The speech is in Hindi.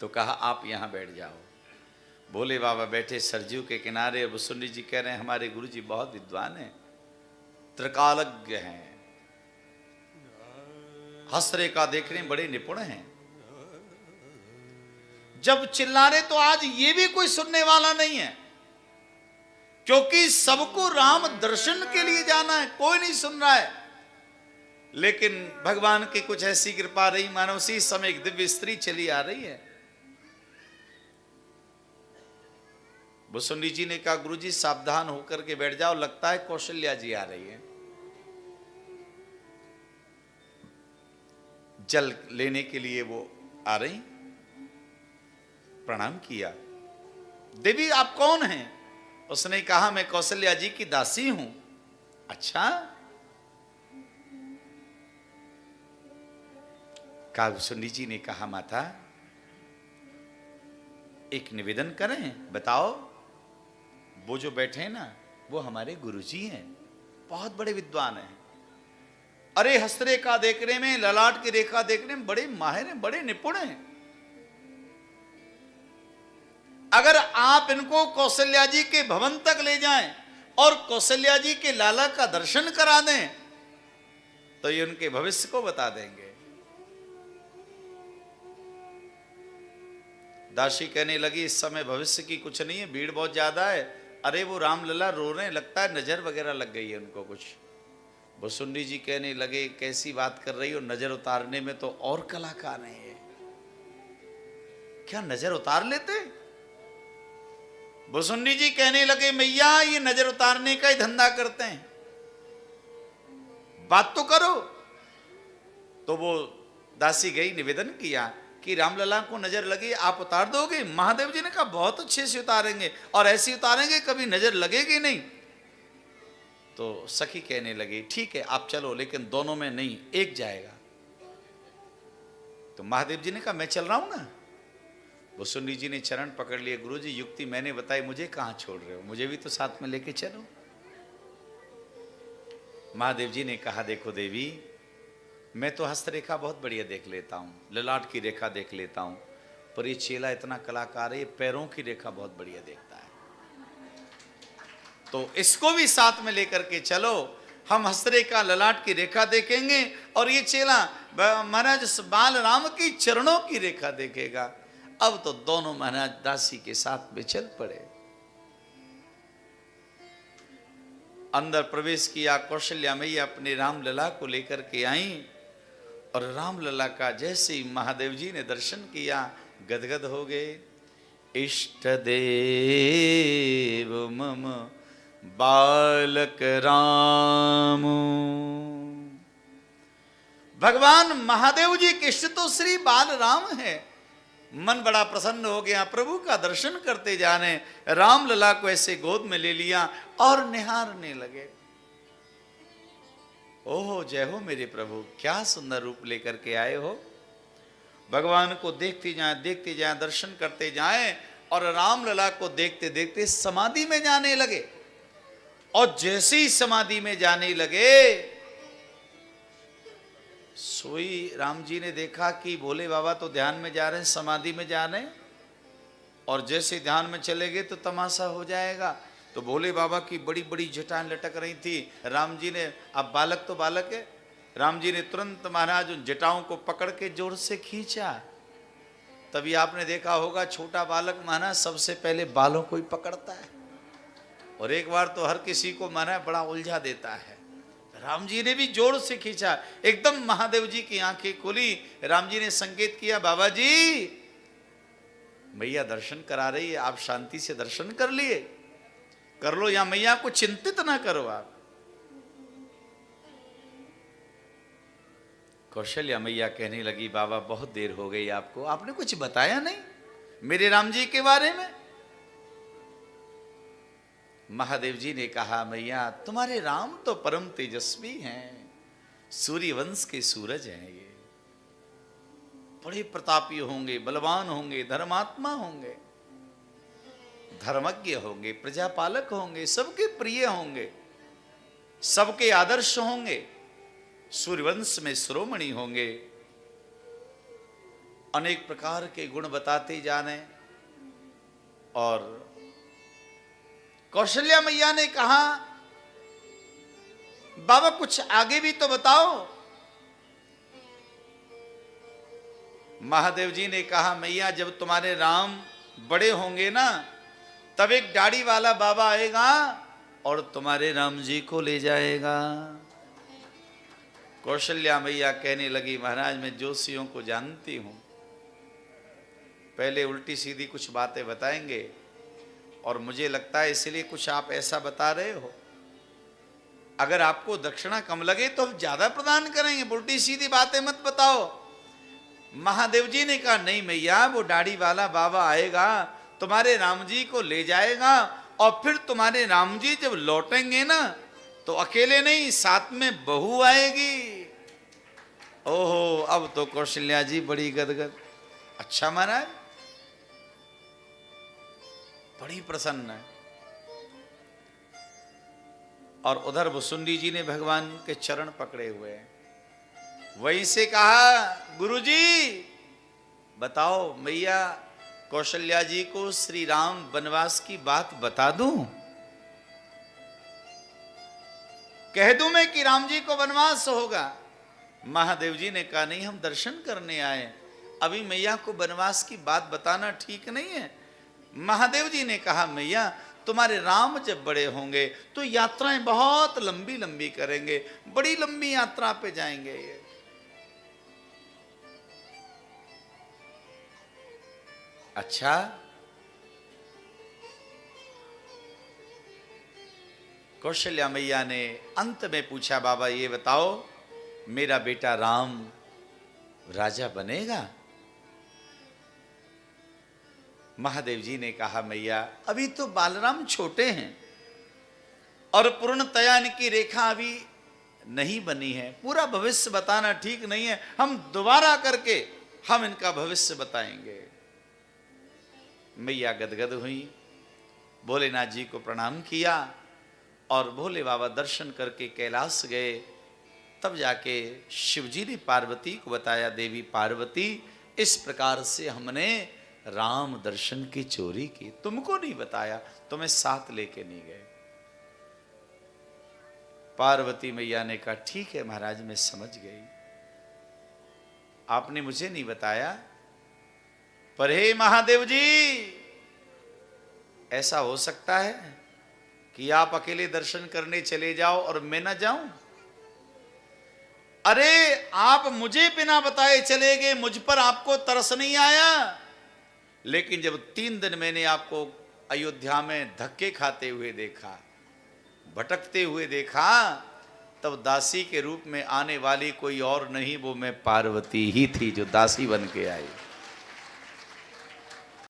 तो कहा आप यहां बैठ जाओ। भोले बाबा बैठे सरजू के किनारे। वसुंधरा जी कह रहे हैं हमारे गुरु जी बहुत विद्वान हैं, त्रिकालज्ञ हैं, हस्तरेखा देखने में बड़े निपुण हैं। जब चिल्ला रहे तो आज ये भी कोई सुनने वाला नहीं है, क्योंकि सबको राम दर्शन के लिए जाना है, कोई नहीं सुन रहा है। लेकिन भगवान की कुछ ऐसी कृपा रही, मानो उसी समय एक दिव्य स्त्री चली आ रही है। वसुंधरा जी ने कहा गुरु जी सावधान होकर के बैठ जाओ, लगता है कौशल्या जी आ रही है। जल लेने के लिए वो आ रही। प्रणाम किया। देवी आप कौन हैं? उसने कहा मैं कौशल्या जी की दासी हूं। अच्छा, वसुंधरा जी ने कहा माता एक निवेदन करें, बताओ। वो जो बैठे हैं ना वो हमारे गुरुजी हैं, बहुत बड़े विद्वान हैं। अरे हस्तरेखा देखने में, ललाट की रेखा देखने में बड़े माहिर हैं, बड़े निपुण हैं। अगर आप इनको कौशल्या जी के भवन तक ले जाएं और कौशल्या जी के लाला का दर्शन करा दें तो ये उनके भविष्य को बता देंगे। दासी कहने लगी इस समय भविष्य की कुछ नहीं है, भीड़ बहुत ज्यादा है। अरे वो रामलला रो रहे हैं, लगता है नजर वगैरह लग गई है उनको कुछ। वसुंधरा जी कहने लगे कैसी बात कर रही हो, नजर उतारने में तो और कलाकार हैं, क्या नजर उतार लेते? वसुंधरा जी कहने लगे मैया ये नजर उतारने का ही धंधा करते हैं, बात तो करो। तो वो दासी गई, निवेदन किया कि रामलला को नजर लगी, आप उतार दोगे? महादेव जी ने कहा बहुत अच्छे से उतारेंगे, और ऐसे उतारेंगे कभी नजर लगेगी नहीं। तो सखी कहने लगी ठीक है आप चलो, लेकिन दोनों में नहीं, एक जाएगा। तो महादेव जी ने कहा मैं चल रहा हूं ना। वसुंधरा जी ने चरण पकड़ लिए, गुरु जी युक्ति मैंने बताई, मुझे कहां छोड़ रहे हो, मुझे भी तो साथ में लेके चलो। महादेव जी ने कहा देखो देवी, मैं तो हस्तरेखा बहुत बढ़िया देख लेता हूँ, ललाट की रेखा देख लेता हूँ, पर ये चेला इतना कलाकार है, ये पैरों की रेखा बहुत बढ़िया देखता है, तो इसको भी साथ में लेकर के चलो। हम हस्तरेखा ललाट की रेखा देखेंगे और ये चेला महाराज बाल राम की चरणों की रेखा देखेगा। अब तो दोनों महाराज दासी के साथ में चल पड़े। अंदर प्रवेश किया, कौशल्या मैया अपने रामलला को लेकर के आई, और रामलला का जैसे ही महादेव जी ने दर्शन किया गदगद हो गए। इष्ट देव मम बालक राम। भगवान महादेव जी के इष्ट तो श्री बाल राम है। मन बड़ा प्रसन्न हो गया, प्रभु का दर्शन करते जाने रामलला को ऐसे गोद में ले लिया और निहारने लगे। ओहो जय हो मेरे प्रभु, क्या सुंदर रूप लेकर के आए हो। भगवान को देखते जाएं, दर्शन करते जाएं, और रामलला को देखते देखते समाधि में जाने लगे। और जैसे ही समाधि में जाने लगे, सोई राम जी ने देखा कि भोले बाबा तो ध्यान में जा रहे हैं, समाधि में जा रहे हैं, और जैसे ध्यान में चले गए तो तमाशा हो जाएगा। तो भोले बाबा की बड़ी बड़ी जटाएं लटक रही थी। राम जी ने, अब बालक तो बालक है, राम जी ने तुरंत महाराज उन जटाओं को पकड़ के जोर से खींचा। तभी आपने देखा होगा छोटा बालक महाराज सबसे पहले बालों को ही पकड़ता है, और एक बार तो हर किसी को महाराज बड़ा उलझा देता है। राम जी ने भी जोर से खींचा, एकदम महादेव जी की आंखें खुली। राम जी ने संकेत किया बाबा जी मैया दर्शन करा रही है, आप शांति से दर्शन कर लिए, कर लो, या मैया को चिंतित ना करो आप। कौशल्या मैया कहने लगी बाबा बहुत देर हो गई आपको, आपने कुछ बताया नहीं मेरे राम जी के बारे में। महादेव जी ने कहा मैया तुम्हारे राम तो परम तेजस्वी हैं, सूर्यवंश के सूरज हैं, ये बड़े प्रतापी होंगे, बलवान होंगे, धर्मात्मा होंगे, धर्मज्ञ होंगे, प्रजापालक होंगे, सबके प्रिय होंगे, सबके आदर्श होंगे, सूर्यवंश में शिरोमणि होंगे। अनेक प्रकार के गुण बताते जाने। और कौशल्या मैया ने कहा बाबा कुछ आगे भी तो बताओ। महादेव जी ने कहा मैया जब तुम्हारे राम बड़े होंगे ना तब एक दाढ़ी वाला बाबा आएगा और तुम्हारे राम जी को ले जाएगा। कौशल्या मैया कहने लगी महाराज मैं जोशियों को जानती हूं, पहले उल्टी सीधी कुछ बातें बताएंगे और मुझे लगता है इसलिए कुछ आप ऐसा बता रहे हो। अगर आपको दक्षिणा कम लगे तो ज्यादा प्रदान करेंगे, उल्टी सीधी बातें मत बताओ। महादेव जी ने कहा नहीं मैया वो दाढ़ी वाला बाबा आएगा तुम्हारे राम जी को ले जाएगा और फिर तुम्हारे राम जी जब लौटेंगे ना तो अकेले नहीं साथ में बहू आएगी। ओहो अब तो कौशल्या जी बड़ी गदगद। अच्छा महाराज, बड़ी प्रसन्न है। और उधर वसुंडी जी ने भगवान के चरण पकड़े हुए हैं। वहीं से कहा गुरुजी बताओ मैया कौशल्या जी को श्री राम वनवास की बात बता दूं, कह दूं मैं कि राम जी को वनवास होगा। महादेव जी ने कहा नहीं हम दर्शन करने आए, अभी मैया को वनवास की बात बताना ठीक नहीं है। महादेव जी ने कहा मैया तुम्हारे राम जब बड़े होंगे तो यात्राएं बहुत लंबी लंबी करेंगे, बड़ी लंबी यात्रा पे जाएंगे ये। अच्छा कौशल्या मैया ने अंत में पूछा बाबा ये बताओ मेरा बेटा राम राजा बनेगा? महादेव जी ने कहा मैया अभी तो बालराम छोटे हैं और पूर्णतया इनकी रेखा अभी नहीं बनी है, पूरा भविष्य बताना ठीक नहीं है, हम दोबारा करके हम इनका भविष्य बताएंगे। मैया गदगद हुई, भोलेनाथ जी को प्रणाम किया और भोले बाबा दर्शन करके कैलाश गए। तब जाके शिव जी ने पार्वती को बताया देवी पार्वती इस प्रकार से हमने राम दर्शन की चोरी की, तुमको नहीं बताया, तुम्हें साथ लेके नहीं गए। पार्वती मैया ने कहा ठीक है महाराज मैं समझ गई, आपने मुझे नहीं बताया, पर हे महादेव जी ऐसा हो सकता है कि आप अकेले दर्शन करने चले जाओ और मैं ना जाऊं? अरे आप मुझे बिना बताए चले गए, मुझ पर आपको तरस नहीं आया? लेकिन जब 3 दिन मैंने आपको अयोध्या में धक्के खाते हुए देखा, भटकते हुए देखा, तब दासी के रूप में आने वाली कोई और नहीं वो मैं पार्वती ही थी जो दासी बन के आई।